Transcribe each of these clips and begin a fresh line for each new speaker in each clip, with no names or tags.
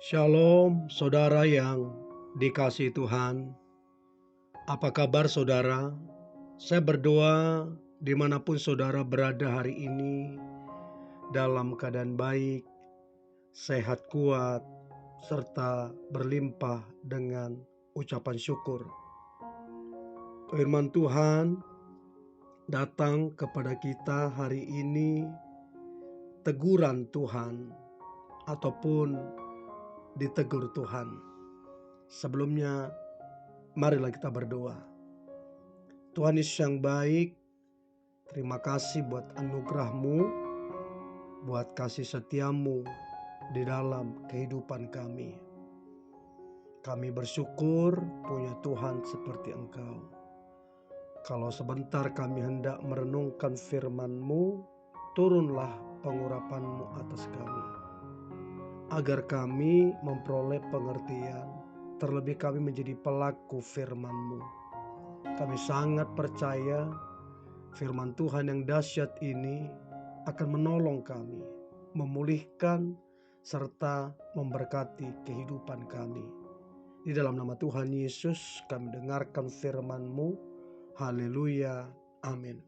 Shalom, saudara yang dikasihi Tuhan. Apa kabar saudara? Saya berdoa dimanapun saudara berada hari ini, dalam keadaan baik, sehat kuat, serta berlimpah dengan ucapan syukur. Firman Tuhan datang kepada kita hari ini, teguran Tuhan ataupun ditegur Tuhan. Sebelumnya, marilah kita berdoa. Tuhan Yesus yang baik, terima kasih buat anugerah-Mu, buat kasih setia-Mu di dalam kehidupan kami. Kami bersyukur punya Tuhan seperti Engkau. Kalau sebentar kami hendak merenungkan firman-Mu, turunlah pengurapan-Mu atas kami, agar kami memperoleh pengertian, terlebih kami menjadi pelaku firman-Mu. Kami sangat percaya firman Tuhan yang dahsyat ini akan menolong kami, memulihkan serta memberkati kehidupan kami. Di dalam nama Tuhan Yesus kami dengarkan firman-Mu. Haleluya. Amin.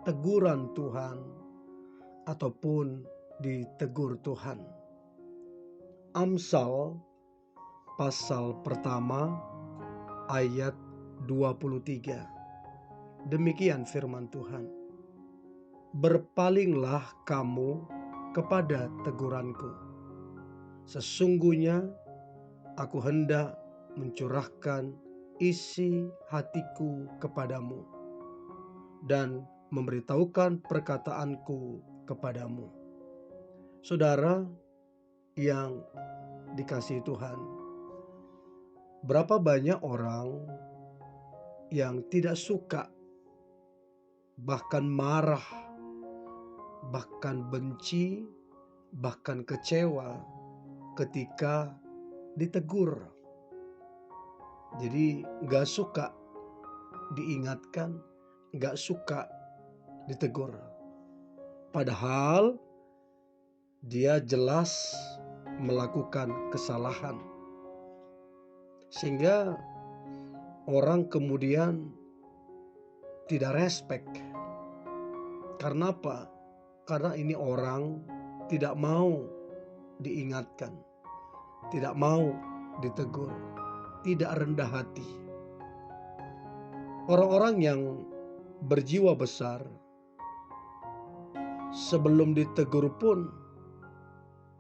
Teguran Tuhan ataupun ditegur Tuhan. Amsal pasal pertama ayat 23. Demikian firman Tuhan. Berpalinglah kamu kepada teguranku. Sesungguhnya aku hendak mencurahkan isi hatiku kepadamu dan memberitahukan perkataanku kepadamu. Saudara yang dikasihi Tuhan, berapa banyak orang yang tidak suka, bahkan marah, bahkan benci, bahkan kecewa ketika ditegur. Jadi gak suka diingatkan, gak suka ditegur. Padahal dia jelas melakukan kesalahan. Sehingga orang kemudian tidak respect. Karena apa? Karena ini orang tidak mau diingatkan, tidak mau ditegur, tidak rendah hati. Orang-orang yang berjiwa besar, sebelum ditegur pun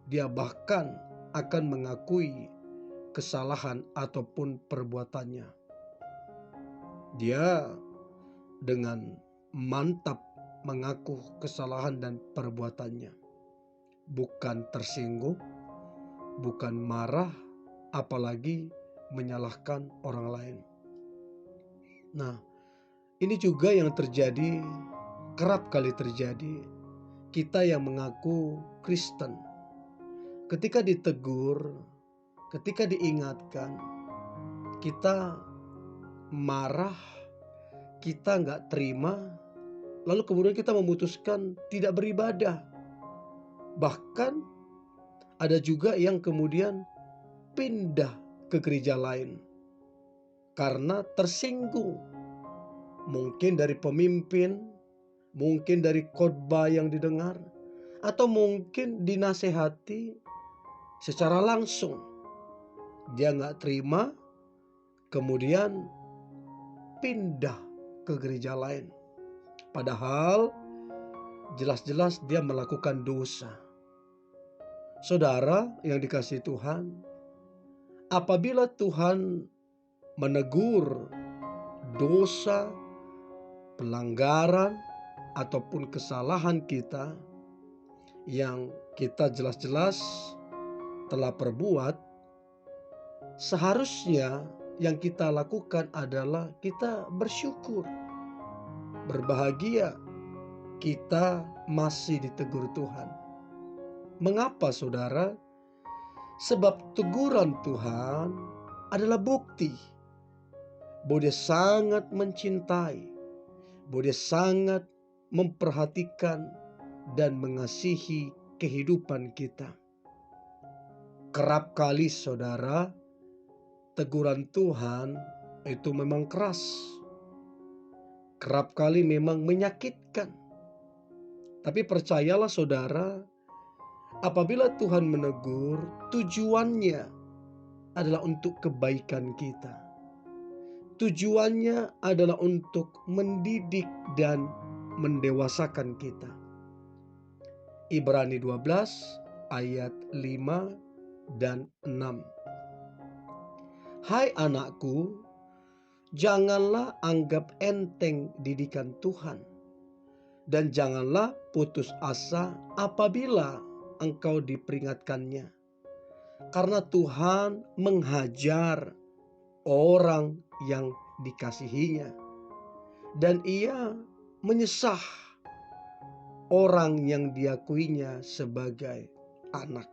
dia bahkan akan mengakui kesalahan ataupun perbuatannya. Dia dengan mantap mengaku kesalahan dan perbuatannya, bukan tersinggung, bukan marah, apalagi menyalahkan orang lain. Nah, ini juga yang terjadi, kerap kali terjadi, kita yang mengaku Kristen. Ketika ditegur, ketika diingatkan, kita marah, kita nggak terima, lalu kemudian kita memutuskan tidak beribadah. Bahkan ada juga yang kemudian pindah ke gereja lain karena tersinggung. Mungkin dari pemimpin, mungkin dari khotbah yang didengar, atau mungkin dinasehati secara langsung. Dia nggak terima, kemudian pindah ke gereja lain. Padahal jelas-jelas dia melakukan dosa. Saudara yang dikasihi Tuhan, apabila Tuhan menegur dosa, pelanggaran, ataupun kesalahan kita yang kita jelas-jelas telah perbuat, seharusnya yang kita lakukan adalah kita bersyukur, berbahagia kita masih ditegur Tuhan. Mengapa saudara? Sebab teguran Tuhan adalah bukti bahwa Dia sangat mencintai, bahwa Dia sangat memperhatikan dan mengasihi kehidupan kita. Kerap kali saudara, teguran Tuhan itu memang keras. Kerap kali memang menyakitkan. Tapi percayalah saudara, apabila Tuhan menegur, tujuannya adalah untuk kebaikan kita. Tujuannya adalah untuk mendidik dan mendewasakan kita. Ibrani 12 ayat 5 dan 6. Hai anakku, janganlah anggap enteng didikan Tuhan, dan janganlah putus asa apabila engkau diperingatkannya. Karena Tuhan menghajar orang yang dikasihinya, dan Ia menyesah orang yang diakuinya sebagai anak.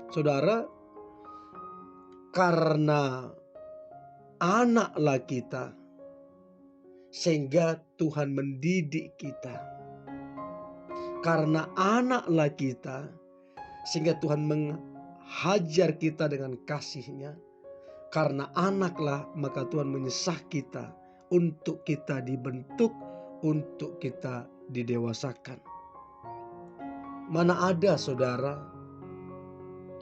Saudara, karena anaklah kita, sehingga Tuhan mendidik kita. Karena anaklah kita, sehingga Tuhan menghajar kita dengan kasih-Nya. Karena anaklah, maka Tuhan menyesah kita untuk kita dibentuk, untuk kita didewasakan. Mana ada saudara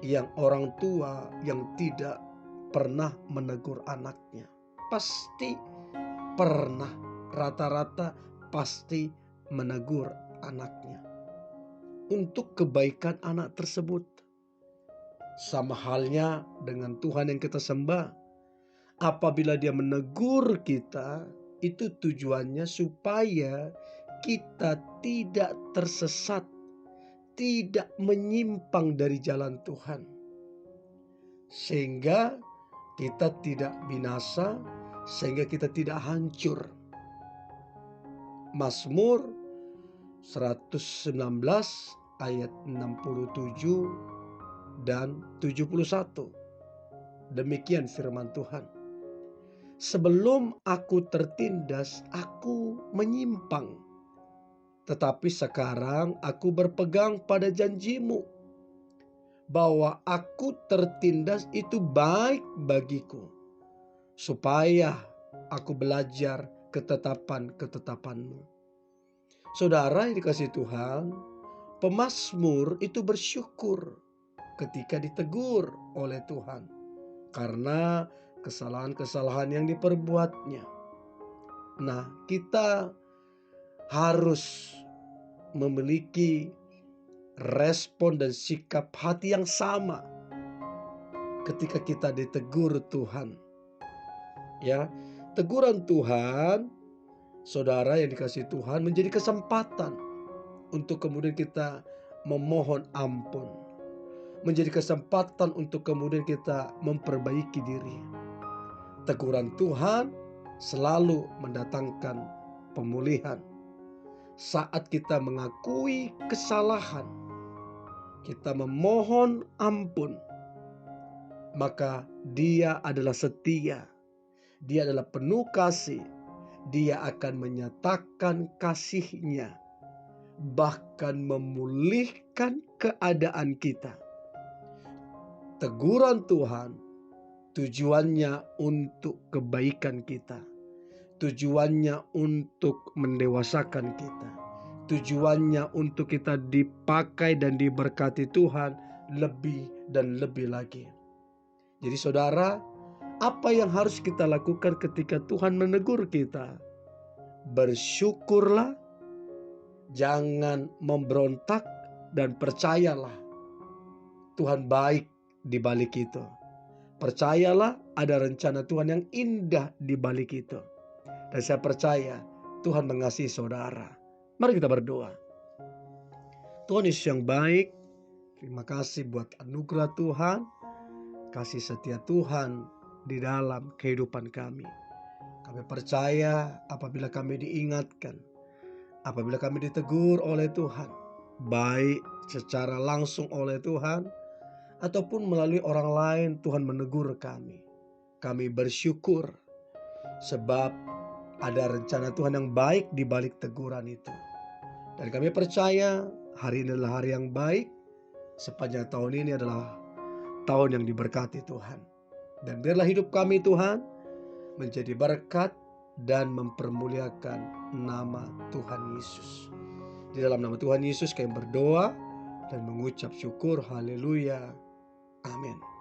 yang orang tua yang tidak pernah menegur anaknya? Pasti pernah, rata-rata pasti menegur anaknya untuk kebaikan anak tersebut. Sama halnya dengan Tuhan yang kita sembah. Apabila Dia menegur kita, itu tujuannya supaya kita tidak tersesat, tidak menyimpang dari jalan Tuhan, sehingga kita tidak binasa, sehingga kita tidak hancur. Mazmur 119 ayat 67 dan 71. Demikian firman Tuhan. Sebelum aku tertindas, aku menyimpang. Tetapi sekarang aku berpegang pada janji-Mu, bahwa aku tertindas itu baik bagiku, supaya aku belajar ketetapan-ketetapan-Mu. Saudara yang dikasihi Tuhan, pemazmur itu bersyukur ketika ditegur oleh Tuhan karena kesalahan-kesalahan yang diperbuatnya. Nah, kita harus memiliki respon dan sikap hati yang sama ketika kita ditegur Tuhan. Ya, teguran Tuhan, saudara yang dikasihi Tuhan, menjadi kesempatan untuk kemudian kita memohon ampun. Menjadi kesempatan untuk kemudian kita memperbaiki diri. Teguran Tuhan selalu mendatangkan pemulihan. Saat kita mengakui kesalahan, kita memohon ampun, maka Dia adalah setia. Dia adalah penuh kasih. Dia akan menyatakan kasih-Nya, bahkan memulihkan keadaan kita. Teguran Tuhan tujuannya untuk kebaikan kita. Tujuannya untuk mendewasakan kita. Tujuannya untuk kita dipakai dan diberkati Tuhan lebih dan lebih lagi. Jadi saudara, apa yang harus kita lakukan ketika Tuhan menegur kita? Bersyukurlah, jangan memberontak, dan percayalah Tuhan baik di balik itu. Percayalah ada rencana Tuhan yang indah di balik itu. Dan saya percaya Tuhan mengasihi saudara. Mari kita berdoa. Tuhan Yesus yang baik, terima kasih buat anugerah Tuhan, kasih setia Tuhan di dalam kehidupan kami. Kami percaya apabila kami diingatkan, apabila kami ditegur oleh Tuhan, baik secara langsung oleh Tuhan, ataupun melalui orang lain Tuhan menegur kami. Kami bersyukur sebab ada rencana Tuhan yang baik di balik teguran itu. Dan kami percaya hari ini adalah hari yang baik. Sepanjang tahun ini adalah tahun yang diberkati Tuhan. Dan biarlah hidup kami Tuhan menjadi berkat dan mempermuliakan nama Tuhan Yesus. Di dalam nama Tuhan Yesus kami berdoa dan mengucap syukur. Haleluya. Amin.